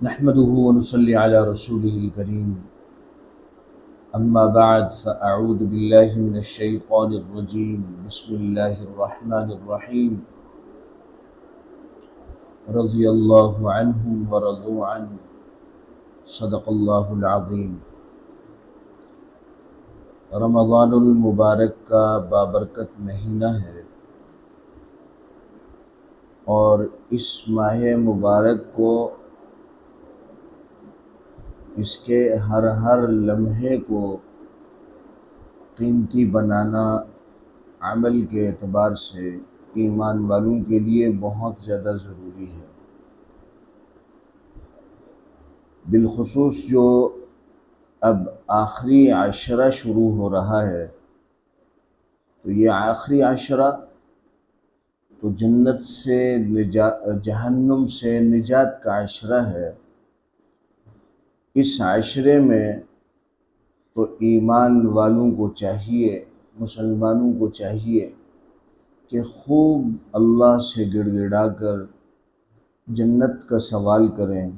نحمده ونصلي على رسوله الكريم أما بعد فأعوذ بالله من الشيطان الرجيم بسم الله الرحمن الرحيم رضي الله عنهم ورضوا عنه صدق الله العظيم۔ رمضان المبارک کا بابرکت مہینہ ہے اور اس ماہ مبارک کو اس کے ہر لمحے کو قیمتی بنانا عمل کے اعتبار سے ایمان والوں کے لیے بہت زیادہ ضروری ہے۔ بالخصوص جو اب آخری عشرہ شروع ہو رہا ہے تو یہ آخری عشرہ تو جنت سے جہنم سے نجات کا عشرہ ہے۔ اس عشرے میں تو ایمان والوں کو چاہیے، مسلمانوں کو چاہیے کہ خوب اللہ سے گڑ گڑا کر جنت کا سوال کریں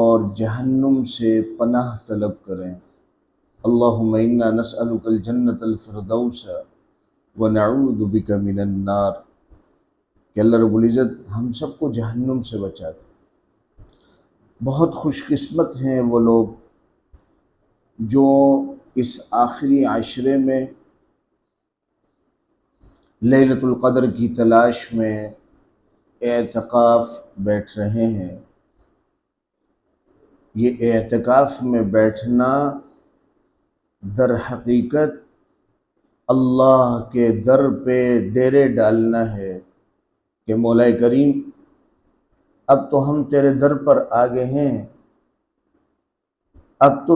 اور جہنم سے پناہ طلب کریں۔ اللہم انا نسألک الجنۃ الفردوس ونعوذ بک من النار، کہ اللہ رب العزت ہم سب کو جہنم سے بچا دے۔ بہت خوش قسمت ہیں وہ لوگ جو اس آخری عشرے میں لیلۃ القدر کی تلاش میں اعتکاف بیٹھ رہے ہیں۔ یہ اعتکاف میں بیٹھنا در حقیقت اللہ کے در پہ ڈیرے ڈالنا ہے کہ مولا کریم اب تو ہم تیرے در پر آ گئے ہیں، اب تو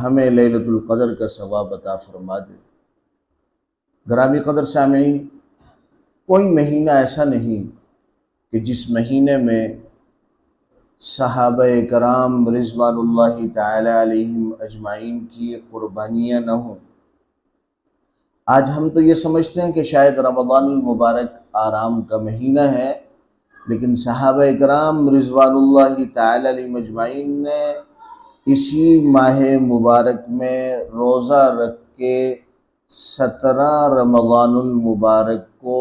ہمیں لیلۃ القدر کا ثواب عطا فرما دے۔ گرامی قدر سامعین، کوئی مہینہ ایسا نہیں کہ جس مہینے میں صحابہ کرام رضوان اللہ تعالی علیہم اجمعین کی قربانیاں نہ ہوں۔ آج ہم تو یہ سمجھتے ہیں کہ شاید رمضان المبارک آرام کا مہینہ ہے، لیکن صحابہ کرام رضوان اللہ تعالی علیہم اجمعین نے اسی ماہ مبارک میں روزہ رکھ کے 17 رمضان المبارک کو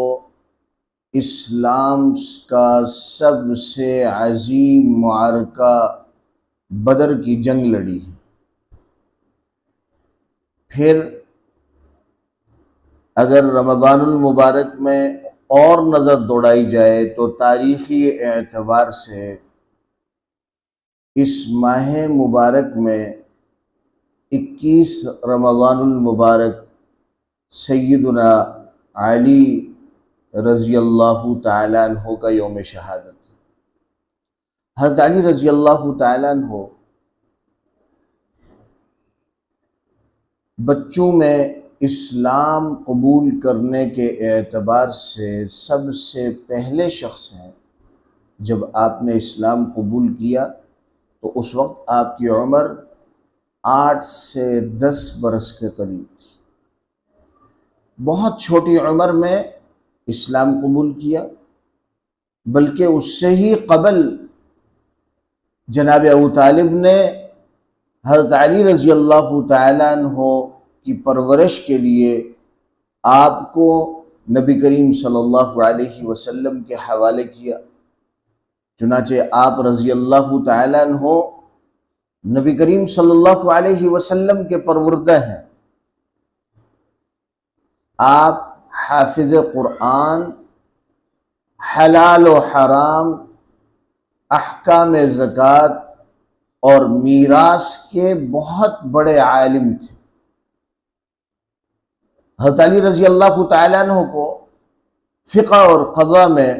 اسلام کا سب سے عظیم معرکہ بدر کی جنگ لڑی ہے۔ پھر اگر رمضان المبارک میں اور نظر دوڑائی جائے تو تاریخی اعتبار سے اس ماہ مبارک میں 21 رمضان المبارک سیدنا علی رضی اللہ تعالیٰ عنہ کا یوم شہادت۔ حضرت علی رضی اللہ تعالیٰ عنہ بچوں میں اسلام قبول کرنے کے اعتبار سے سب سے پہلے شخص ہیں۔ جب آپ نے اسلام قبول کیا تو اس وقت آپ کی عمر 8 سے 10 برس کے قریب تھی۔ بہت چھوٹی عمر میں اسلام قبول کیا، بلکہ اس سے ہی قبل جناب ابو طالب نے حضرت علی رضی اللہ تعالیٰ عنہ کی پرورش کے لیے آپ کو نبی کریم صلی اللہ علیہ وسلم کے حوالے کیا۔ چنانچہ آپ رضی اللہ تعالیٰ عنہ نبی کریم صلی اللہ علیہ وسلم کے پروردہ ہیں۔ آپ حافظ قرآن، حلال و حرام، احکام زکوٰۃ اور میراث کے بہت بڑے عالم تھے۔ حضرت علی رضی اللہ تعالیٰ عنہ کو فقہ اور قضاء میں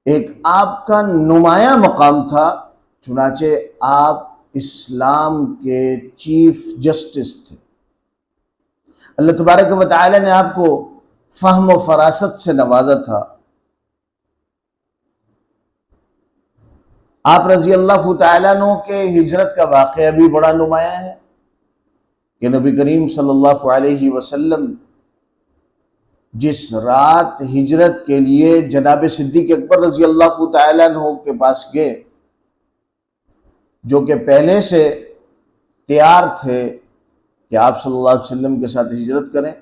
ایک آپ کا نمایاں مقام تھا، چنانچہ آپ اسلام کے چیف جسٹس تھے۔ اللہ تبارک و تعالی نے آپ کو فہم و فراست سے نوازا تھا۔ آپ رضی اللہ تعالیٰ عنہ کے ہجرت کا واقعہ بھی بڑا نمایاں ہے کہ نبی کریم صلی اللہ علیہ وسلم جس رات ہجرت کے لیے جناب صدیق اکبر رضی اللہ تعالیٰ عنہ کے پاس گئے، جو کہ پہلے سے تیار تھے کہ آپ صلی اللہ علیہ وسلم کے ساتھ ہجرت کریں،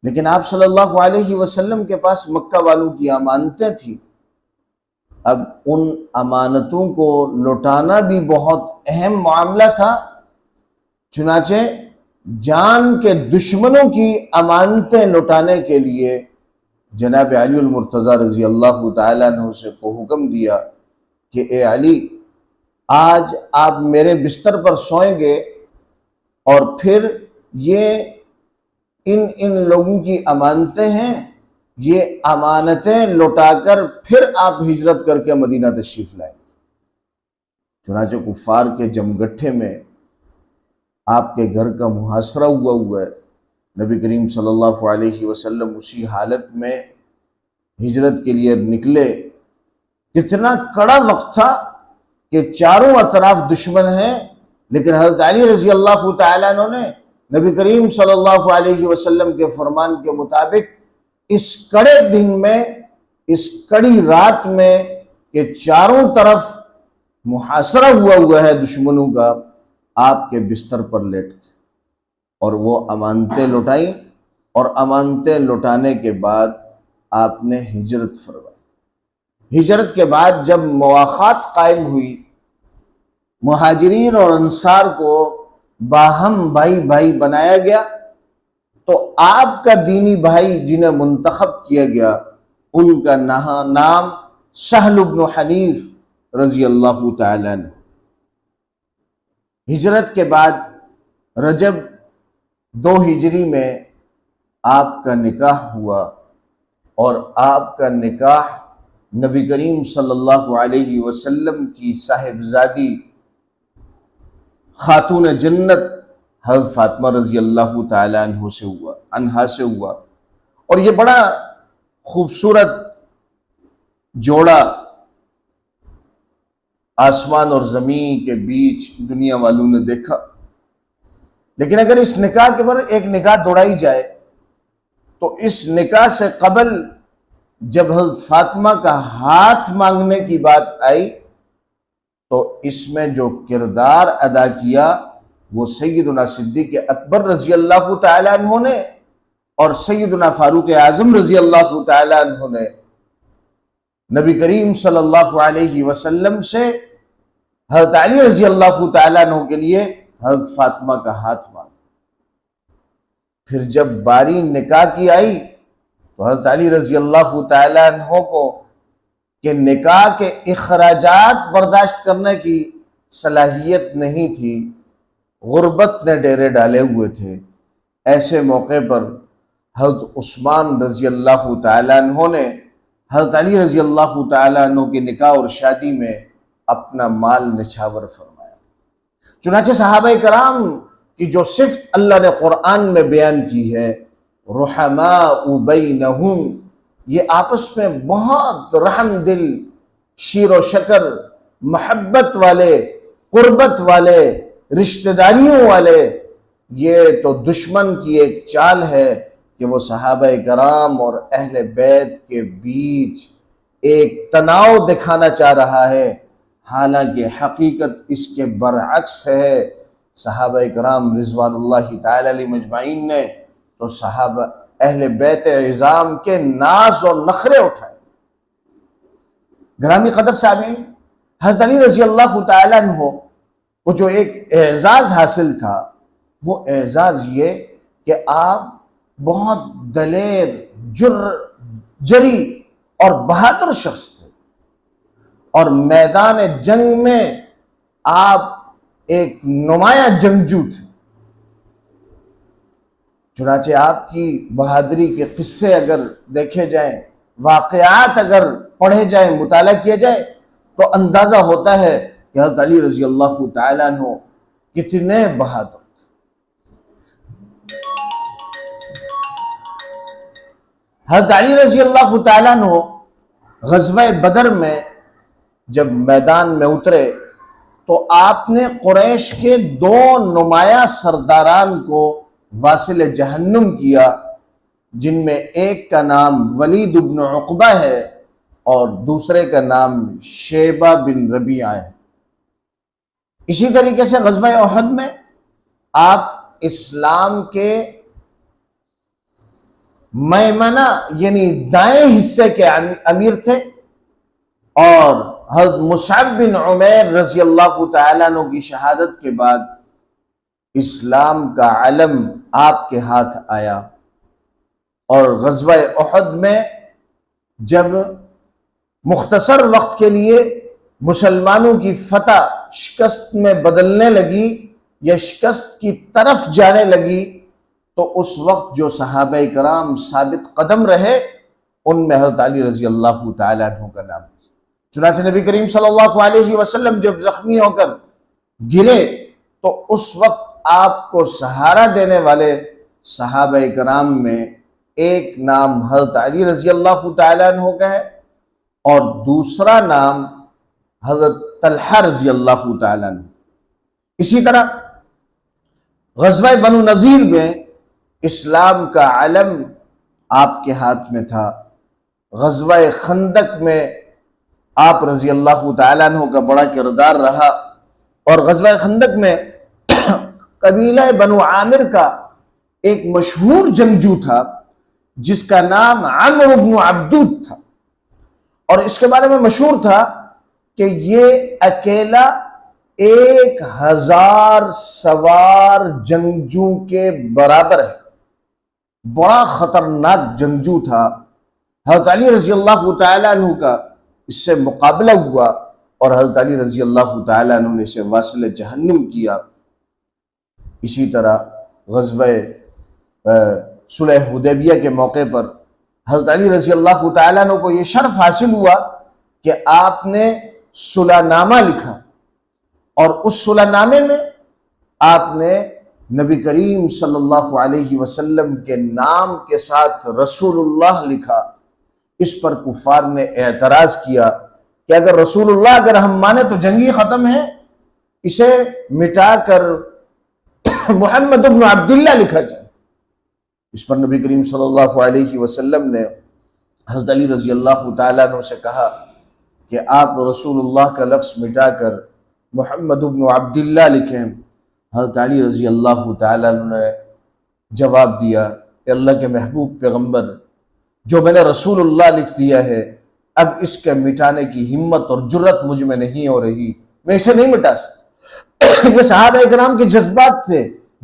لیکن آپ صلی اللہ علیہ وسلم کے پاس مکہ والوں کی امانتیں تھیں۔ اب ان امانتوں کو لوٹانا بھی بہت اہم معاملہ تھا، چنانچہ جان کے دشمنوں کی امانتیں لوٹانے کے لیے جناب علی المرتضیٰ رضی اللہ تعالیٰ عنہ سے کو حکم دیا کہ اے علی، آج آپ میرے بستر پر سوئیں گے اور پھر یہ ان لوگوں کی امانتیں ہیں، یہ امانتیں لوٹا کر پھر آپ ہجرت کر کے مدینہ تشریف لائیں گے۔ چنانچہ کفار کے جمگٹھے میں آپ کے گھر کا محاصرہ ہوا ہے۔ نبی کریم صلی اللہ علیہ وسلم اسی حالت میں ہجرت کے لیے نکلے۔ کتنا کڑا وقت تھا کہ چاروں اطراف دشمن ہیں، لیکن حضرت علی رضی اللہ تعالیٰ عنہ نے نبی کریم صلی اللہ علیہ وسلم کے فرمان کے مطابق اس کڑے دن میں، اس کڑی رات میں کہ چاروں طرف محاصرہ ہوا ہے دشمنوں کا، آپ کے بستر پر لیٹ گئے اور وہ امانتیں لوٹائیں، اور امانتیں لوٹانے کے بعد آپ نے ہجرت فرمائی۔ ہجرت کے بعد جب مواخات قائم ہوئی، مہاجرین اور انصار کو باہم بھائی بھائی بنایا گیا، تو آپ کا دینی بھائی جنہیں منتخب کیا گیا ان کا نام سہل بن حنیف رضی اللہ تعالیٰ عنہ۔ ہجرت کے بعد رجب 2 ہجری میں آپ کا نکاح ہوا، اور آپ کا نکاح نبی کریم صلی اللہ علیہ وسلم کی صاحبزادی خاتون جنت حضرت فاطمہ رضی اللہ تعالیٰ عنہا سے ہوا، اور یہ بڑا خوبصورت جوڑا آسمان اور زمین کے بیچ دنیا والوں نے دیکھا۔ لیکن اگر اس نکاح کے پر ایک نکاح دوڑائی جائے تو اس نکاح سے قبل جب حضرت فاطمہ کا ہاتھ مانگنے کی بات آئی تو اس میں جو کردار ادا کیا وہ سیدنا صدیق اکبر رضی اللہ تعالیٰ عنہ نے اور سیدنا فاروق اعظم رضی اللہ تعالیٰ عنہ نے نبی کریم صلی اللہ علیہ وسلم سے حضرت علی رضی اللہ تعالیٰ عنہ کے لیے حضرت فاطمہ کا ہاتھ مانگا۔ پھر جب باری نکاح کی آئی تو حضرت علی رضی اللہ تعالیٰ عنہ کو کہ نکاح کے اخراجات برداشت کرنے کی صلاحیت نہیں تھی، غربت نے ڈیرے ڈالے ہوئے تھے، ایسے موقع پر حضرت عثمان رضی اللہ تعالیٰ عنہ نے حضرت علی رضی اللہ تعالیٰ عنہ کی نکاح اور شادی میں اپنا مال نچھاور فرمایا۔ چنانچہ صحابہ کرام کی جو صفت اللہ نے قرآن میں بیان کی ہے، رحماء بینہم، یہ آپس میں بہت رحم دل، شیر و شکر، محبت والے، قربت والے، رشتہ داریوں والے، یہ تو دشمن کی ایک چال ہے کہ وہ صحابہ کرام اور اہل بیت کے بیچ ایک تناؤ دکھانا چاہ رہا ہے، حالانکہ حقیقت اس کے برعکس ہے۔ صحابہ کرام رضوان اللہ تعالی علیہ مجمعین نے تو صحابہ اہل بیت عظام کے ناز اور نخرے اٹھائے۔ گرامی قدر سامعین، حضرت علی رضی اللہ تعالیٰ عنہ کو جو ایک اعزاز حاصل تھا، وہ اعزاز یہ کہ آپ بہت دلیر، جری اور بہادر شخص تھے، اور میدان جنگ میں آپ ایک نمایاں جنگجو تھے۔ چنانچہ آپ کی بہادری کے قصے اگر دیکھے جائیں، واقعات اگر پڑھے جائیں، مطالعہ کیا جائے، تو اندازہ ہوتا ہے کہ حضرت علی رضی اللہ تعالیٰ عنہ کتنے بہادر تھے۔ حضرت علی رضی اللہ تعالیٰ عنہ غزوہ بدر میں جب میدان میں اترے تو آپ نے قریش کے 2 نمایاں سرداران کو واصل جہنم کیا، جن میں ایک کا نام ولید بن عقبہ ہے اور دوسرے کا نام شیبہ بن ربیعہ ہے۔ اسی طریقے سے غزوہ احد میں آپ اسلام کے میمنہ یعنی دائیں حصے کے امیر تھے، اور حضرت مصعب بن عمیر رضی اللہ تعالیٰ عنہ کی شہادت کے بعد اسلام کا علم آپ کے ہاتھ آیا، اور غزوہ احد میں جب مختصر وقت کے لیے مسلمانوں کی فتح شکست میں بدلنے لگی یا شکست کی طرف جانے لگی، تو اس وقت جو صحابہ کرام ثابت قدم رہے ان میں حضرت علی رضی اللہ تعالیٰ عنہ کا نام۔ چنانچہ نبی کریم صلی اللہ علیہ وسلم جب زخمی ہو کر گرے تو اس وقت آپ کو سہارا دینے والے صحابہ کرام میں ایک نام حضرت علی رضی اللہ تعالیٰ عنہ کا ہے، اور دوسرا نام حضرت طلحہ رضی اللہ تعالیٰ عنہ۔ اسی طرح غزوہ بنو نذیر میں اسلام کا علم آپ کے ہاتھ میں تھا۔ غزوہ خندق میں آپ رضی اللہ تعالیٰ عنہ کا بڑا کردار رہا، اور غزوہ خندق میں قبیلہ بنو عامر کا ایک مشہور جنگجو تھا جس کا نام عمرو بن عبدود تھا، اور اس کے بارے میں مشہور تھا کہ یہ اکیلا 1000 سوار جنگجو کے برابر ہے، بڑا خطرناک جنگجو تھا۔ حضرت علی رضی اللہ تعالیٰ عنہ کا اس سے مقابلہ ہوا، اور حضرت علی رضی اللہ تعالیٰ عنہ نے اسے واصل جہنم کیا۔ اسی طرح غزوہ صلح حدیبیہ کے موقع پر حضرت علی رضی اللہ تعالیٰ عنہ کو یہ شرف حاصل ہوا کہ آپ نے صلح نامہ لکھا، اور اس صلح نامے میں آپ نے نبی کریم صلی اللہ علیہ وسلم کے نام کے ساتھ رسول اللہ لکھا۔ اس پر کفار نے اعتراض کیا کہ اگر رسول اللہ اگر ہم مانے تو جنگی ختم ہے، اسے مٹا کر محمد بن عبداللہ لکھا جائے۔ اس پر نبی کریم صلی اللہ علیہ وسلم نے حضرت علی رضی اللہ تعالیٰ عنہ سے کہا کہ آپ رسول اللہ کا لفظ مٹا کر محمد بن عبداللہ لکھیں۔ حضرت علی رضی اللہ تعالیٰ عنہ نے جواب دیا کہ اللہ کے محبوب پیغمبر، جو میں نے رسول اللہ لکھ دیا ہے، اب اس کے مٹانے کی ہمت اور جرت مجھ میں نہیں ہو رہی، میں اسے نہیں مٹا سکتا۔ یہ صحابہ کرام کے جذبات تھے،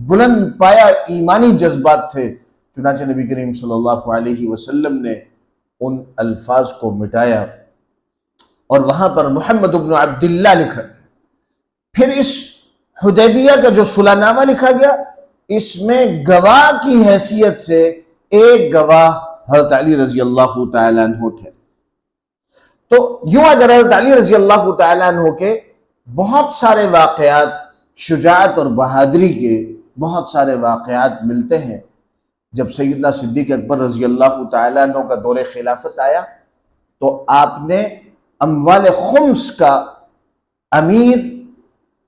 بلند پایا ایمانی جذبات تھے، چنانچہ نبی کریم صلی اللہ علیہ وسلم نے ان الفاظ کو مٹایا، اور وہاں پر محمد بن عبداللہ لکھا گیا۔ پھر اس حدیبیہ کا جو صلح نامہ لکھا گیا، اس میں گواہ کی حیثیت سے ایک گواہ حضرت علی رضی اللہ تعالیٰ عنہ تھے۔ تو یوں اگر حضرت علی رضی اللہ تعالیٰ عنہ کے بہت سارے واقعات، شجاعت اور بہادری کے بہت سارے واقعات ملتے ہیں۔ جب سیدنا صدیق اکبر رضی اللہ تعالیٰ عنہ کا دور خلافت آیا تو آپ نے اموال خمس کا امیر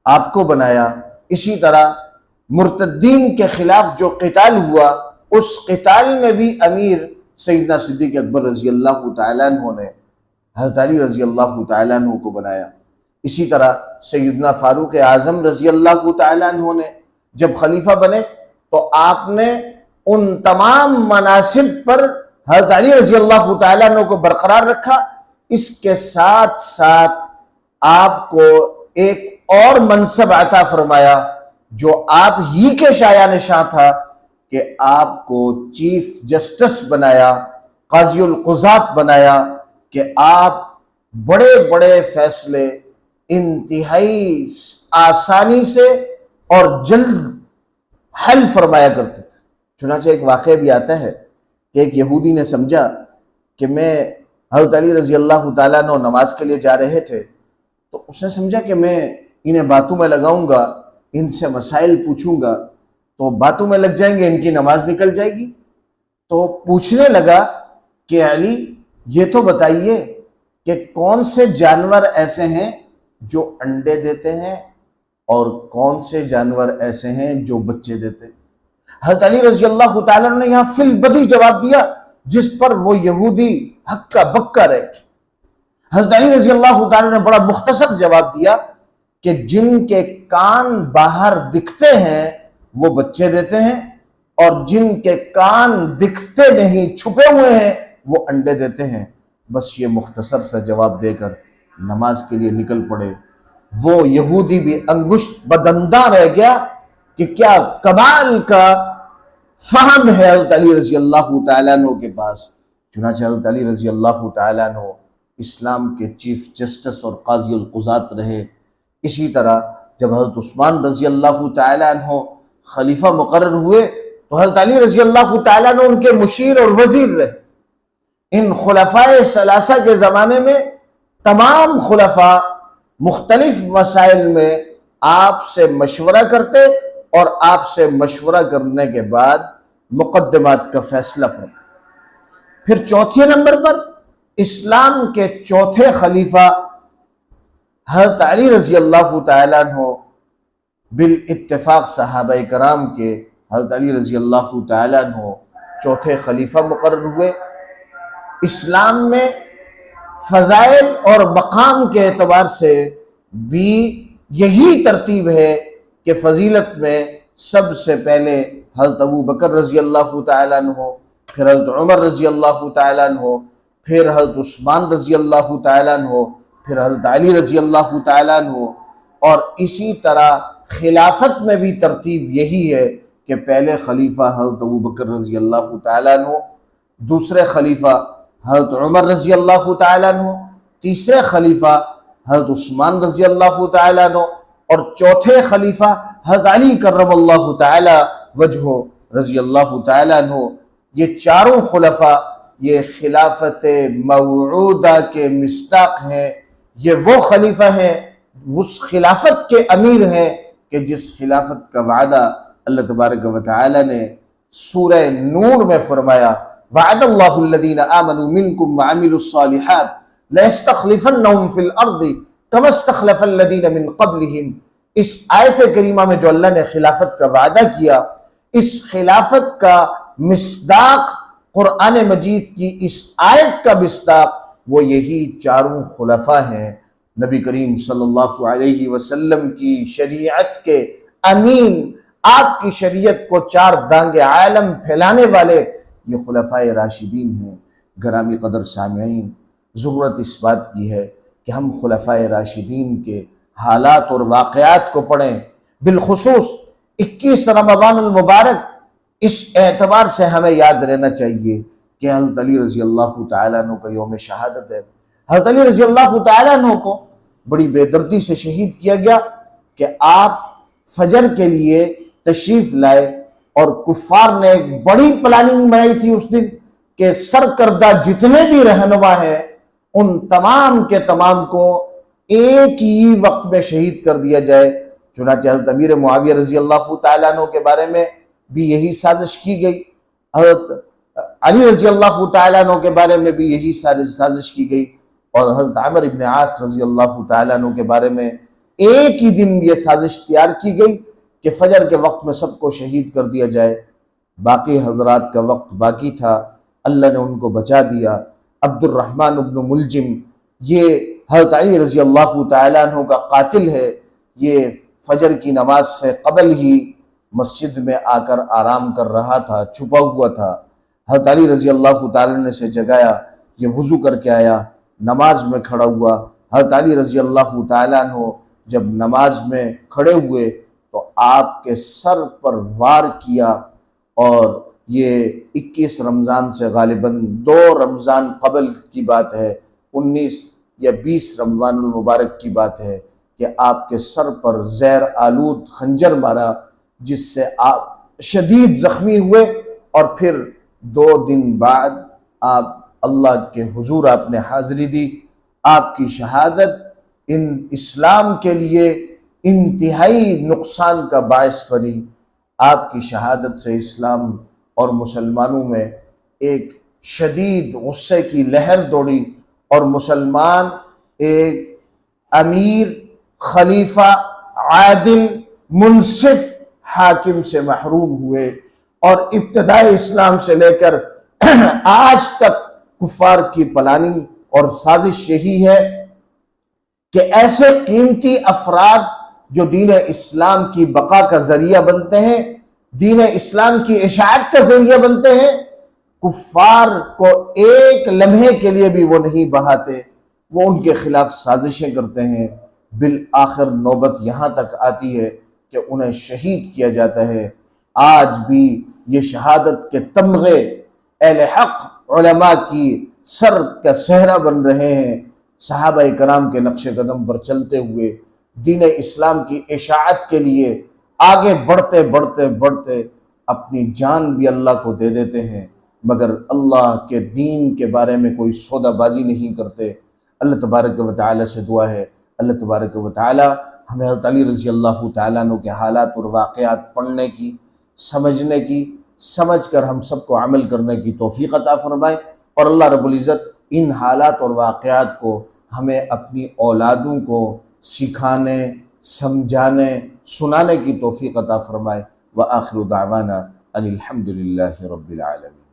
آپ کو بنایا۔ اسی طرح مرتدین کے خلاف جو قتال ہوا، اس قتال میں بھی امیر سیدنا صدیق اکبر رضی اللہ تعالیٰ عنہ نے حضرت علی رضی اللہ تعالیٰ عنہ کو بنایا۔ اسی طرح سیدنا فاروق اعظم رضی اللہ تعالیٰ عنہ نے جب خلیفہ بنے تو آپ نے ان تمام مناصب پر حضرت علی رضی اللہ تعالیٰ عنہ کو برقرار رکھا۔ اس کے ساتھ ساتھ آپ کو ایک اور منصب عطا فرمایا جو آپ ہی کے شایان نشاں تھا، کہ آپ کو چیف جسٹس بنایا، قاضی القضات بنایا، کہ آپ بڑے بڑے فیصلے انتہائی آسانی سے اور جلد حل فرمایا کرتے تھے۔ چنانچہ ایک واقعہ بھی آتا ہے کہ ایک یہودی نے سمجھا کہ میں حضرت علی رضی اللہ تعالیٰ عنہ نماز کے لیے جا رہے تھے، تو اس نے سمجھا کہ میں انہیں باتوں میں لگاؤں گا، ان سے مسائل پوچھوں گا تو باتوں میں لگ جائیں گے، ان کی نماز نکل جائے گی۔ تو پوچھنے لگا کہ علی یہ تو بتائیے کہ کون سے جانور ایسے ہیں جو انڈے دیتے ہیں اور کون سے جانور ایسے ہیں جو بچے دیتے ہیں۔ حضرت علی رضی اللہ تعالیٰ نے یہاں فی البدی جواب دیا جس پر وہ یہودی ہکا بکا رہ گئے۔ حضرت علی رضی اللہ تعالیٰ نے بڑا مختصر جواب دیا کہ جن کے کان باہر دکھتے ہیں وہ بچے دیتے ہیں، اور جن کے کان دکھتے نہیں چھپے ہوئے ہیں وہ انڈے دیتے ہیں۔ بس یہ مختصر سا جواب دے کر نماز کے لیے نکل پڑے۔ وہ یہودی بھی انگشت بدنداں رہ گیا کہ کیا کمال کا فہم ہے حضرت علی رضی اللہ تعالیٰ عنہ کے پاس۔ چنانچہ حضرت علی رضی اللہ تعالیٰ عنہ اسلام کے چیف جسٹس اور قاضی القضات رہے۔ اسی طرح جب حضرت عثمان رضی اللہ تعالیٰ عنہ خلیفہ مقرر ہوئے تو حضرت علی رضی اللہ تعالیٰ عنہ ان کے مشیر اور وزیر رہے۔ ان خلفائے ثلاثہ کے زمانے میں تمام خلفاء مختلف مسائل میں آپ سے مشورہ کرتے اور آپ سے مشورہ کرنے کے بعد مقدمات کا فیصلہ فرماتے۔ پھر چوتھے نمبر پر اسلام کے چوتھے خلیفہ حضرت علی رضی اللہ تعالیٰ عنہ بالاتفاق صحابہ کرام کے حضرت علی رضی اللہ تعالیٰ عنہ چوتھے خلیفہ مقرر ہوئے۔ اسلام میں فضائل اور مقام کے اعتبار سے بھی یہی ترتیب ہے کہ فضیلت میں سب سے پہلے حضرت ابو بکر رضی اللہ تعالیٰ عنہ، پھر حضرت عمر رضی اللہ تعالیٰ عنہ، پھر حضرت عثمان رضی اللہ تعالیٰ عنہ، پھر حضرت علی رضی اللہ تعالیٰ عنہ، اور اسی طرح خلافت میں بھی ترتیب یہی ہے کہ پہلے خلیفہ حضرت ابو بکر رضی اللہ تعالیٰ عنہ، دوسرے خلیفہ حضرت عمر رضی اللہ تعالیٰ عنہ، تیسرے خلیفہ حضرت عثمان رضی اللہ تعالیٰ عنہ، اور چوتھے خلیفہ حضرت علی کرم اللہ تعالیٰ وجہہ رضی اللہ تعالیٰ عنہ۔ یہ چاروں خلفاء یہ خلافت موعودہ کے مصداق ہیں۔ یہ وہ خلیفہ ہیں، اس خلافت کے امیر ہیں کہ جس خلافت کا وعدہ اللہ تبارک و تعالیٰ نے سورہ نور میں فرمایا، وعد اللہ الذین آمنوا منکم وعملوا الصالحات لَيَسْتَخْلِفَنَّهُمْ فِي الْأَرْضِ كَمَا اسْتَخْلَفَ الَّذِينَ مِن قَبْلِهِمْ۔ اس آیت کریمہ میں جو اللہ نے خلافت کا وعدہ کیا، اس خلافت کا مصداق قرآن مجید کی اس آیت کا مصداق وہ یہی چاروں خلفاء ہیں۔ نبی کریم صلی اللہ علیہ وسلم کی شریعت کے امین، آپ کی شریعت کو چار دانگ عالم پھیلانے والے یہ خلفاء راشدین ہیں۔ گرامی قدر سامعین، ضرورت اس بات کی ہے کہ ہم خلفاء راشدین کے حالات اور واقعات کو پڑھیں۔ بالخصوص 21 رمضان المبارک اس اعتبار سے ہمیں یاد رہنا چاہیے کہ حضرت علی رضی اللہ تعالیٰ عنہ کا یوم شہادت ہے۔ حضرت علی رضی اللہ تعالیٰ عنہ کو بڑی بے دردی سے شہید کیا گیا کہ آپ فجر کے لیے تشریف لائے اور کفار نے ایک بڑی پلاننگ بنائی تھی اس دن کہ سرکردہ جتنے بھی رہنما ہیں ان تمام کے تمام کو ایک ہی وقت میں شہید کر دیا جائے۔ چنانچہ حضرت امیر معاویہ رضی اللہ تعالیٰ عنہ کے بارے میں بھی یہی سازش کی گئی، حضرت علی رضی اللہ تعالیٰ عنہ کے بارے میں بھی یہی سازش کی گئی، اور حضرت عمر ابن عاص رضی اللہ تعالیٰ عنہ کے بارے میں ایک ہی دن یہ سازش تیار کی گئی کہ فجر کے وقت میں سب کو شہید کر دیا جائے۔ باقی حضرات کا وقت باقی تھا، اللہ نے ان کو بچا دیا۔ عبد الرحمن ابن ملجم یہ حضرت علی رضی اللہ تعالیٰ عنہ کا قاتل ہے، یہ فجر کی نماز سے قبل ہی مسجد میں آ کر آرام کر رہا تھا، چھپا ہوا تھا۔ حضرت علی رضی اللہ تعالیٰ عنہ نے سے جگایا، یہ وضو کر کے آیا، نماز میں کھڑا ہوا۔ حضرت علی رضی اللہ تعالیٰ عنہ جب نماز میں کھڑے ہوئے تو آپ کے سر پر وار کیا، اور یہ 21 رمضان سے غالباً 2 رمضان قبل کی بات ہے، 19 یا 20 رمضان المبارک کی بات ہے کہ آپ کے سر پر زہر آلود خنجر مارا، جس سے آپ شدید زخمی ہوئے، اور پھر 2 دن بعد آپ اللہ کے حضور آپ نے حاضری دی۔ آپ کی شہادت ان اسلام کے لیے انتہائی نقصان کا باعث بنی۔ آپ کی شہادت سے اسلام اور مسلمانوں میں ایک شدید غصے کی لہر دوڑی، اور مسلمان ایک امیر، خلیفہ، عادل، منصف حاکم سے محروم ہوئے۔ اور ابتدائی اسلام سے لے کر آج تک کفار کی پلاننگ اور سازش یہی ہے کہ ایسے قیمتی افراد جو دین اسلام کی بقا کا ذریعہ بنتے ہیں، دین اسلام کی اشاعت کا ذریعہ بنتے ہیں، کفار کو ایک لمحے کے لیے بھی وہ نہیں بہاتے، وہ ان کے خلاف سازشیں کرتے ہیں، بالآخر نوبت یہاں تک آتی ہے کہ انہیں شہید کیا جاتا ہے۔ آج بھی یہ شہادت کے تمغے اہل حق علماء کی سر کا صحرا بن رہے ہیں، صحابہ کرام کے نقش قدم پر چلتے ہوئے دین اسلام کی اشاعت کے لیے آگے بڑھتے بڑھتے بڑھتے اپنی جان بھی اللہ کو دے دیتے ہیں، مگر اللہ کے دین کے بارے میں کوئی سودا بازی نہیں کرتے۔ اللہ تبارک و تعالی سے دعا ہے، اللہ تبارک و تعالی ہمیں حضرت علی رضی اللہ تعالیٰ عنہ کے حالات اور واقعات پڑھنے کی، سمجھنے کی، سمجھ کر ہم سب کو عمل کرنے کی توفیق عطا فرمائے، اور اللہ رب العزت ان حالات اور واقعات کو ہمیں اپنی اولادوں کو سکھانے، سمجھانے، سنانے کی توفیق عطا فرمائے۔ وآخر دعوانا ان الحمد للہ رب العالمین۔